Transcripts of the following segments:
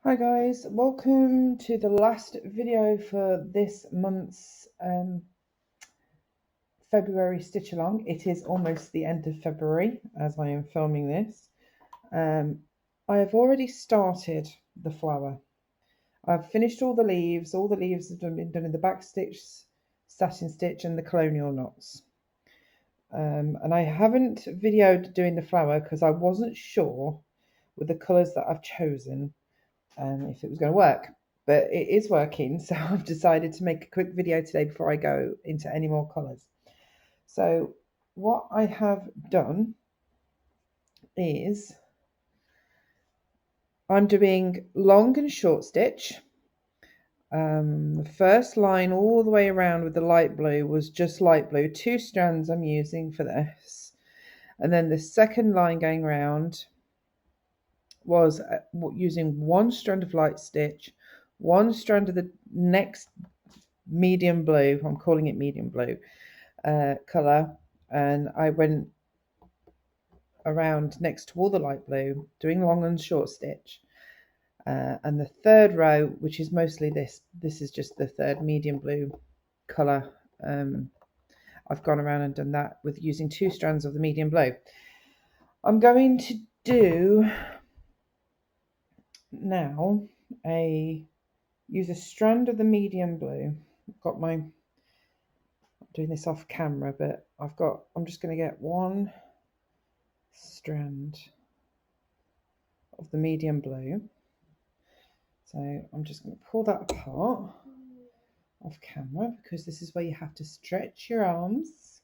Hi guys, welcome to the last video for this month's February stitch along. It is almost the end of February as I am filming this. I have already started the flower. I've finished all the leaves. All the leaves have been done in the back stitch, satin stitch and the colonial knots. And I haven't videoed doing the flower because I wasn't sure with the colours that I've chosen if it was going to work, but it is working, so I've decided to make a quick video today before I go into any more colours. So what I have done is I'm doing long and short stitch. The first line all the way around with the light blue was just light blue, 2 strands I'm using for this, and then the second line going around was using 1 strand of light stitch, 1 strand of the next medium blue, I'm calling it medium blue colour, and I went around next to all the light blue doing long and short stitch, and the third row, which is mostly this is just the third medium blue colour. I've gone around and done that with using 2 strands of the medium blue. I'm going to do now use a strand of the medium blue. I've got I'm doing this off camera, but I'm just going to get 1 strand of the medium blue. So I'm just going to pull that apart off camera because this is where you have to stretch your arms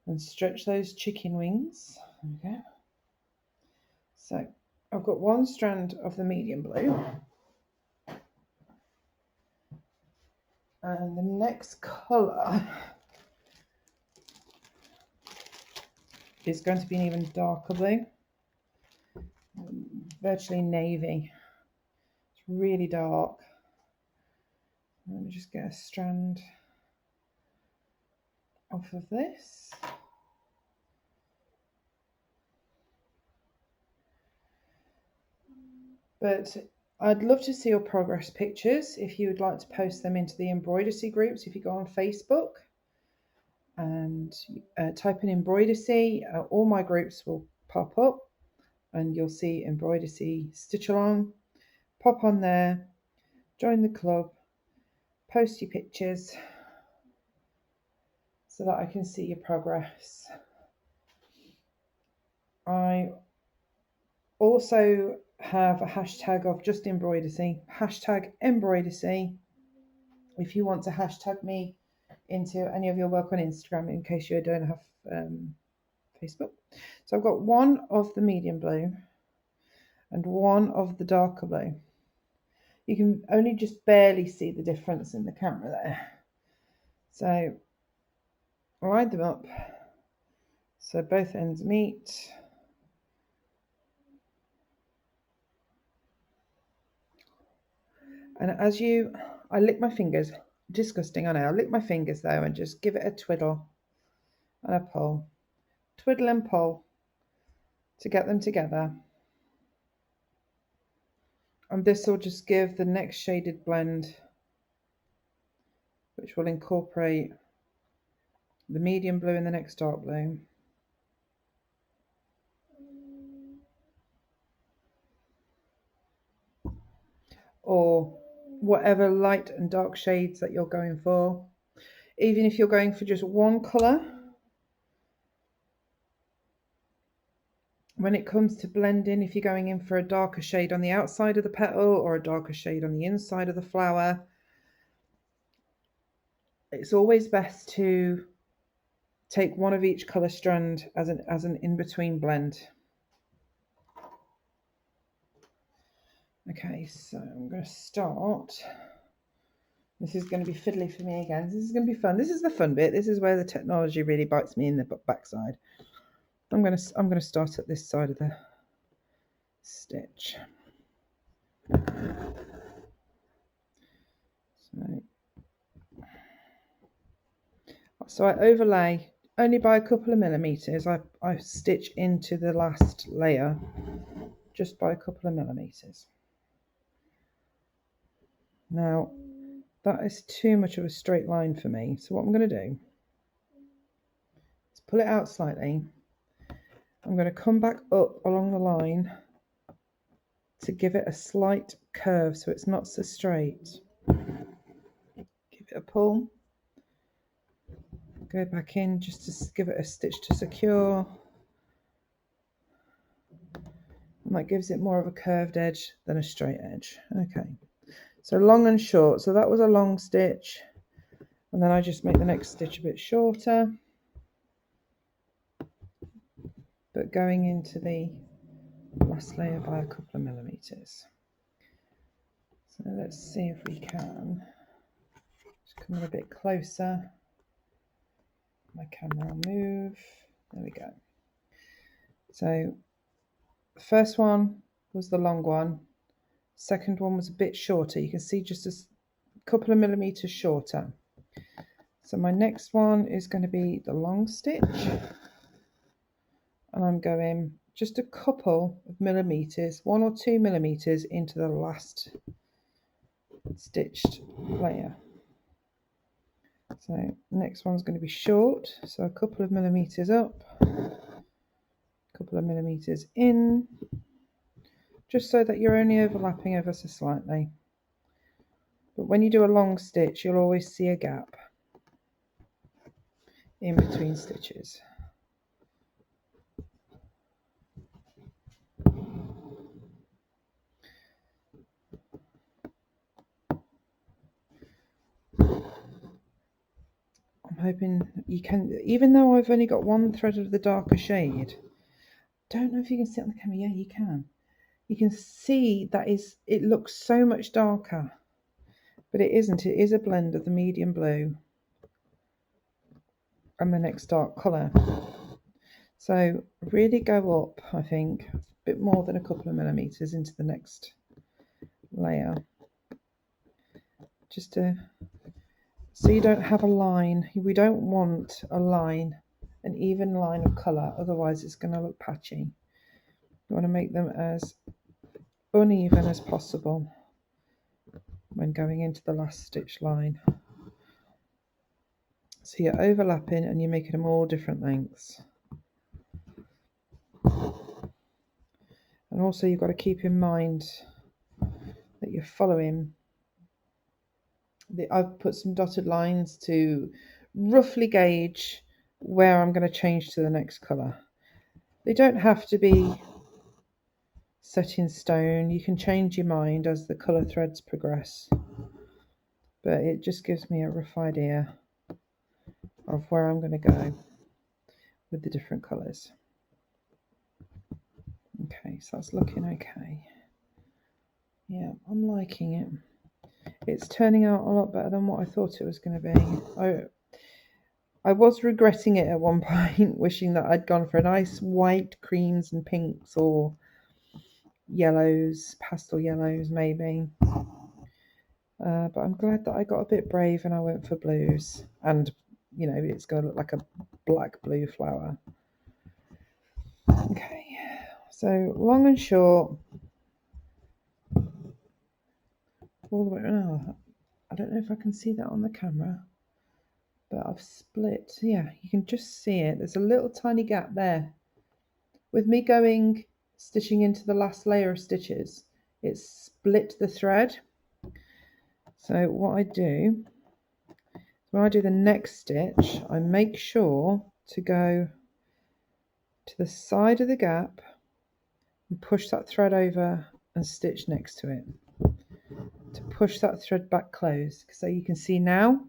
and stretch those chicken wings. Okay. So I've got 1 strand of the medium blue. And the next colour is going to be an even darker blue, virtually navy. It's really dark. Let me just get a strand off of this. But I'd love to see your progress pictures if you would like to post them into the embroidery groups. If you go on Facebook and type in embroidery, all my groups will pop up and you'll see embroidery stitch along. Pop on there, join the club, post your pictures so that I can see your progress. I also have a hashtag of just embroidery, hashtag embroidery, if you want to hashtag me into any of your work on Instagram in case you don't have Facebook. So I've got 1 of the medium blue and 1 of the darker blue. You can only just barely see the difference in the camera there. So line them up so both ends meet. And I lick my fingers, disgusting, I know, I lick my fingers though and just give it a twiddle and a pull, twiddle and pull to get them together. And this will just give the next shaded blend, which will incorporate the medium blue and the next dark blue. Or whatever light and dark shades that you're going for. Even if you're going for just 1 colour, when it comes to blending, if you're going in for a darker shade on the outside of the petal or a darker shade on the inside of the flower, it's always best to take 1 of each colour strand as an in-between blend. Okay, so I'm going to start. This is going to be fiddly for me again. This is going to be fun. This is the fun bit. This is where the technology really bites me in the backside. I'm going to start at this side of the stitch. So I overlay only by a couple of millimeters. I stitch into the last layer just by a couple of millimeters. Now that is too much of a straight line for me, so what I'm going to do is pull it out slightly. I'm going to come back up along the line to give it a slight curve so it's not so straight. Give it a pull, go back in just to give it a stitch to secure, and that gives it more of a curved edge than a straight edge. Okay, so long and short. So that was a long stitch, and then I just make the next stitch a bit shorter, but going into the last layer by a couple of millimeters. So let's see if we can just come in a bit closer. My camera will move. There we go. So the first one was the long one. Second one was a bit shorter. You can see just a couple of millimeters shorter. So my next one is going to be the long stitch, and I'm going just a couple of millimeters, 1 or 2 millimeters into the last stitched layer. So next one's going to be short, so a couple of millimeters up, a couple of millimeters in, just so that you're only overlapping ever so slightly. But when you do a long stitch, you'll always see a gap in between stitches. I'm hoping you can, even though I've only got one thread of the darker shade, don't know if you can see it on the camera. Yeah, you can. You can see that it looks so much darker, but it isn't. It is a blend of the medium blue and the next dark colour. So really go up, I think, a bit more than a couple of millimeters into the next layer, just to, so you don't have a line. We don't want a line, an even line of colour, otherwise it's going to look patchy. You want to make them as uneven as possible when going into the last stitch line. So you're overlapping and you're making them all different lengths. And also you've got to keep in mind that you're following. I've put some dotted lines to roughly gauge where I'm going to change to the next colour. They don't have to be set in stone. You can change your mind as the colour threads progress. But it just gives me a rough idea of where I'm going to go with the different colours. Okay, so that's looking okay. Yeah, I'm liking it. It's turning out a lot better than what I thought it was going to be. I was regretting it at one point, wishing that I'd gone for a nice white, creams and pinks, or yellows, pastel yellows maybe. But I'm glad that I got a bit brave and I went for blues. And, you know, it's going to look like a black blue flower. Okay, so long and short, all the way around. I don't know if I can see that on the camera, but I've split. Yeah, you can just see it. There's a little tiny gap there. With me stitching into the last layer of stitches, it split the thread. So what I do, when I do the next stitch, I make sure to go to the side of the gap and push that thread over and stitch next to it to push that thread back closed. So you can see now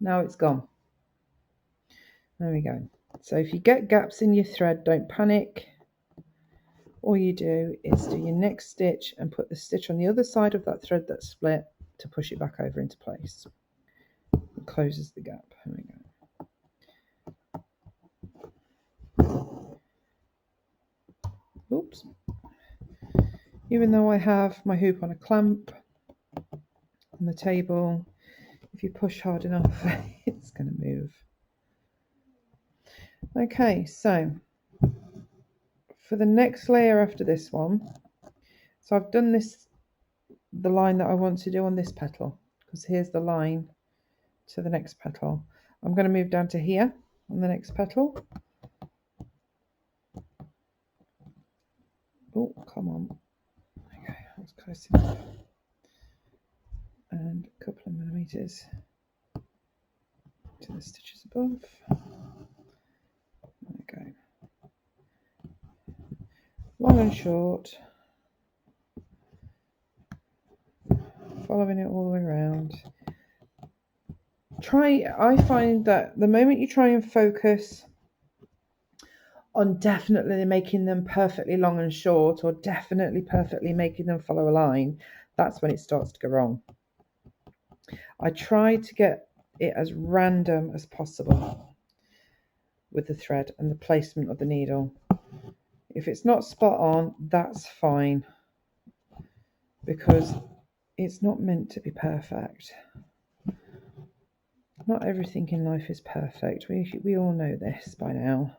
it's gone. There we go. So if you get gaps in your thread, don't panic. All you do is do your next stitch and put the stitch on the other side of that thread that's split to push it back over into place. It closes the gap. There we go. Oops. Even though I have my hoop on a clamp on the table, if you push hard enough, it's going to move. Okay, so for the next layer after this one, so I've done this the line that I want to do on this petal, because here's the line to the next petal. I'm going to move down to here on the next petal. Oh, come on. Okay, that's close enough. And a couple of millimeters to the stitches above. There we go. Long and short. Following it all the way around. I find that the moment you try and focus on definitely making them perfectly long and short, or definitely perfectly making them follow a line, that's when it starts to go wrong. I try to get it as random as possible with the thread and the placement of the needle. If it's not spot on, that's fine, because it's not meant to be perfect. Not everything in life is perfect. We all know this by now.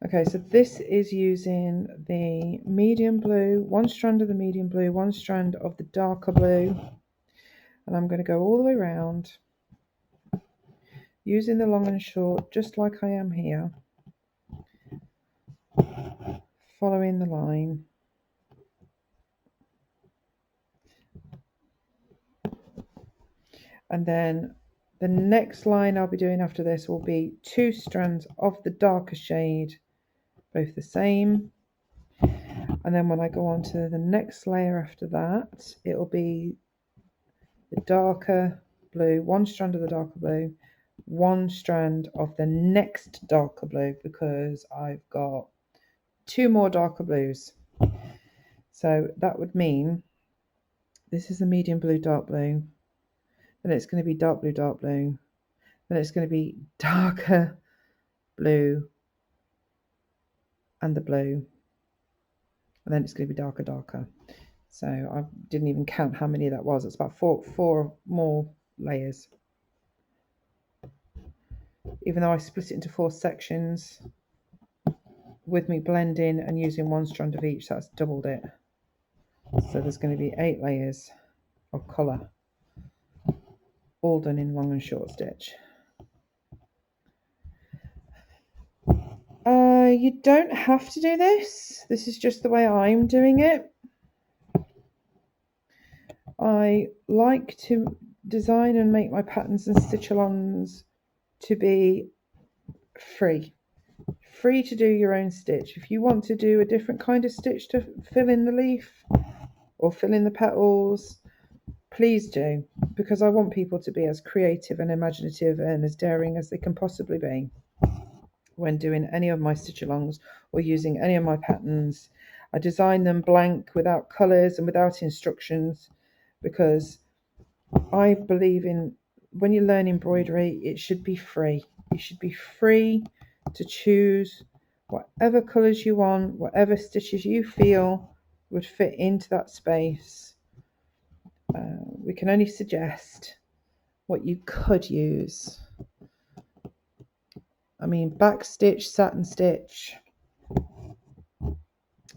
Okay, so this is using the medium blue, one strand of the medium blue, one strand of the darker blue, and I'm going to go all the way around using the long and short just like I am here, following the line. And then the next line I'll be doing after this will be 2 strands of the darker shade, both the same. And then when I go on to the next layer after that, it'll be the darker blue, 1 strand of the darker blue, 1 strand of the next darker blue, because I've got 2 more darker blues. So that would mean this is the medium blue, dark blue, then it's going to be dark blue, then it's going to be darker blue and the blue, and then it's going to be darker. So I didn't even count how many that was. It's about four more layers. Even though I split it into 4 sections, with me blending and using 1 strand of each, that's doubled it. So there's going to be 8 layers of colour, all done in long and short stitch. You don't have to do this. This is just the way I'm doing it. I like to design and make my patterns and stitch-alongs to be free to do your own stitch. If you want to do a different kind of stitch to fill in the leaf or fill in the petals, please do, because I want people to be as creative and imaginative and as daring as they can possibly be when doing any of my stitch-alongs or using any of my patterns. I design them blank, without colours and without instructions, because I believe in, when you learn embroidery, it should be free. You should be free to choose whatever colours you want, whatever stitches you feel would fit into that space. We can only suggest what you could use. I mean, back stitch, satin stitch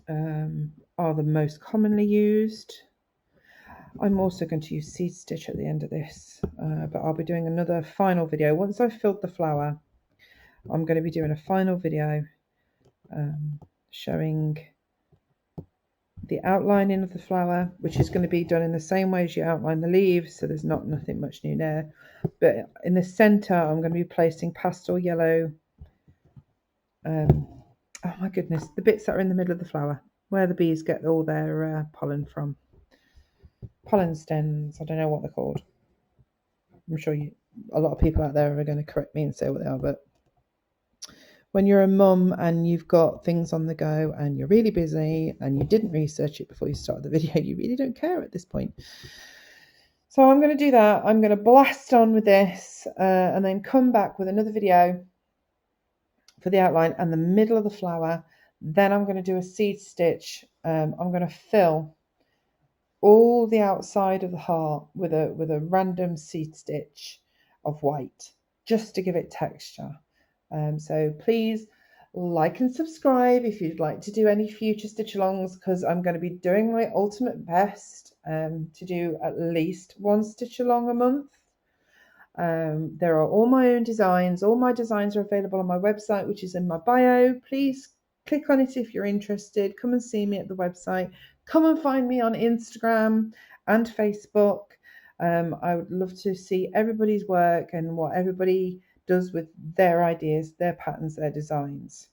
are the most commonly used. I'm also going to use seed stitch at the end of this, but I'll be doing another final video. Once I've filled the flower, I'm going to be doing a final video showing the outlining of the flower, which is going to be done in the same way as you outline the leaves, so there's nothing much new there. But in the centre, I'm going to be placing pastel yellow. Oh my goodness, the bits that are in the middle of the flower, where the bees get all their pollen from. Pollen stems, I don't know what they're called. I'm sure a lot of people out there are going to correct me and say what they are, but when you're a mum and you've got things on the go and you're really busy and you didn't research it before you started the video, you really don't care at this point. So I'm going to do that. I'm going to blast on with this and then come back with another video for the outline and the middle of the flower. Then I'm going to do a seed stitch. I'm going to fill all the outside of the heart with a random seed stitch of white, just to give it texture. So please Like and subscribe if you'd like to do any future stitch alongs, because I'm going to be doing my ultimate best to do at least one stitch along a month. There are all my own designs. All my designs are available on my website, which is in my bio. Please click on it if you're interested. Come and see me at the website. Come and find me on Instagram and Facebook. I would love to see everybody's work and what everybody does with their ideas, their patterns, their designs.